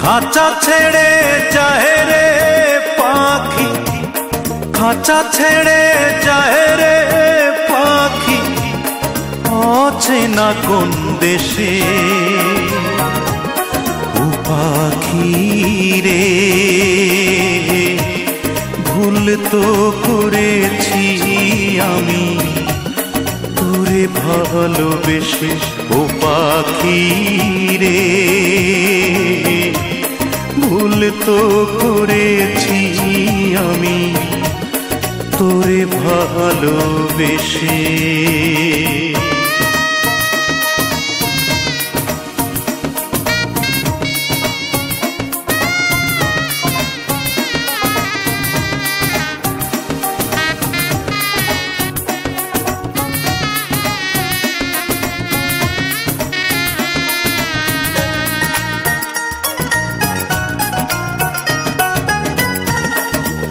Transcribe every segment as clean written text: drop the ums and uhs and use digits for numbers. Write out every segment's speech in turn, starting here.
খাঁচা ছেড়ে যায় রে পাখি, খাঁচা ছেড়ে যায় রে পাখি, অচেনা কোন দেশে। ও পাখি রে, ভুল তো করেছি আমি তোরে ভালোবেসে। ও পাখি রে, ভুল তো করেছি আমি তোরে ভালোবেসে।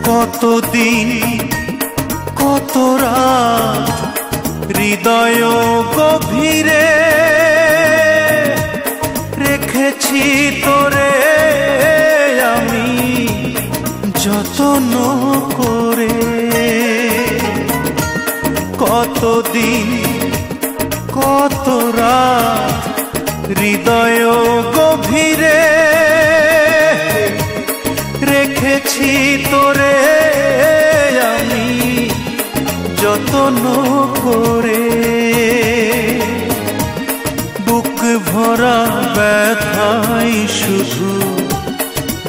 কতদিন কত রাত হৃদয় গভীরে রেখেছি তোরে আমি যত্ন করে। কতদিন কত রাত হৃদয় গভীরে রেখেছি তোরে আমি যত্ন করে। বুক ভরা ব্যথাই শুধু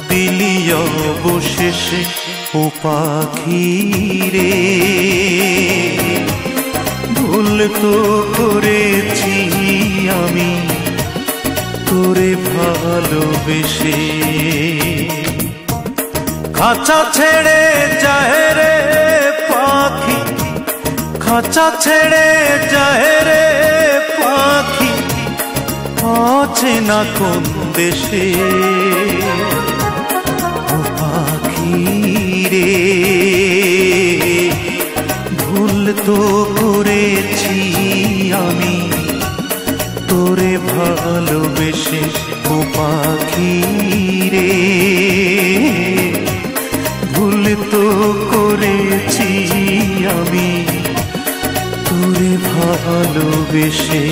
দিলি অবশেষে। ও পাখি রে, ভুল তো করেছি আমি তোরে ভালোবেসে। খাঁচা ছেড়ে যায় রে পাখি, খাঁচা ছেড়ে যায় রে পাখি, অচেনা কোন দেশে। ও পাখি রে, ভুল তো করেছি আমি তোরে ভালোবেসে। ও পাখি রে, ভুল তো করেছি আমি তোরে ভালোবেসে।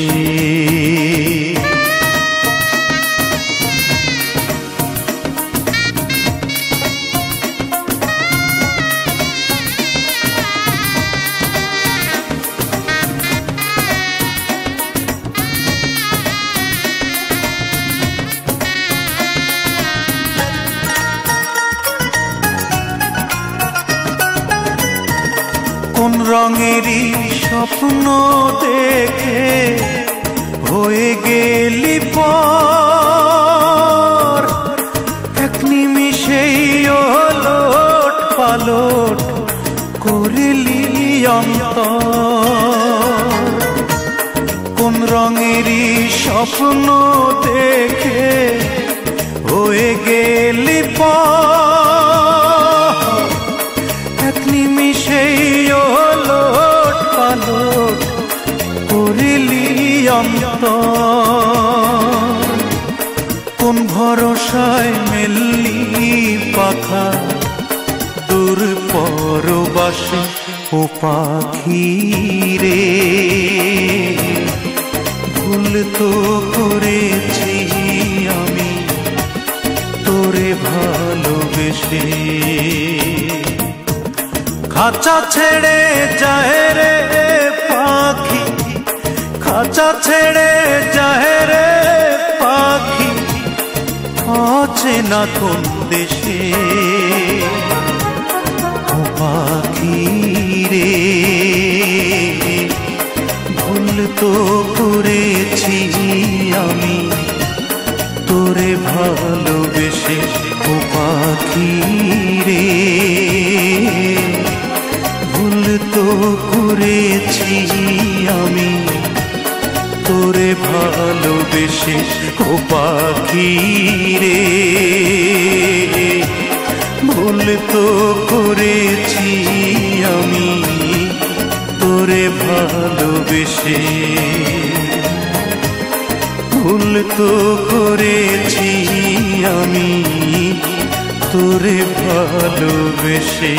কোন রঙেরই স্বপ্ন দেখে হয়ে গেলি পর, এক নিমিষেই ওলট পালট করিলি অন্তর। কোন রঙেরই স্বপ্ন দেখে হয়ে গেলি পর, এক নিমিষেই ওলট পালট করিলি অন্তর। কোন ভরসায় মেললি পাখা দূর পরবাসে। ও পাখি রে, ভুল তো করেছি আমি তোরে ভালোবেসে। খাঁচা ছেড়ে যায় রে পাখি, খাঁচা ছেড়ে যায় রে পাখি, অচেনা কোন দেশে। ও পাখি রে, ভুল তো করেছি আমি তোরে ভালোবেসে। ও পাখি রে, ভুল তো করেছি আমি তোরে ভালোবেসে। ও পাখি রে, ভুল তো করেছি আমি তোরে ভালোবেসে। ভুল তো করেছি আমি তোরে ভালোবেসে।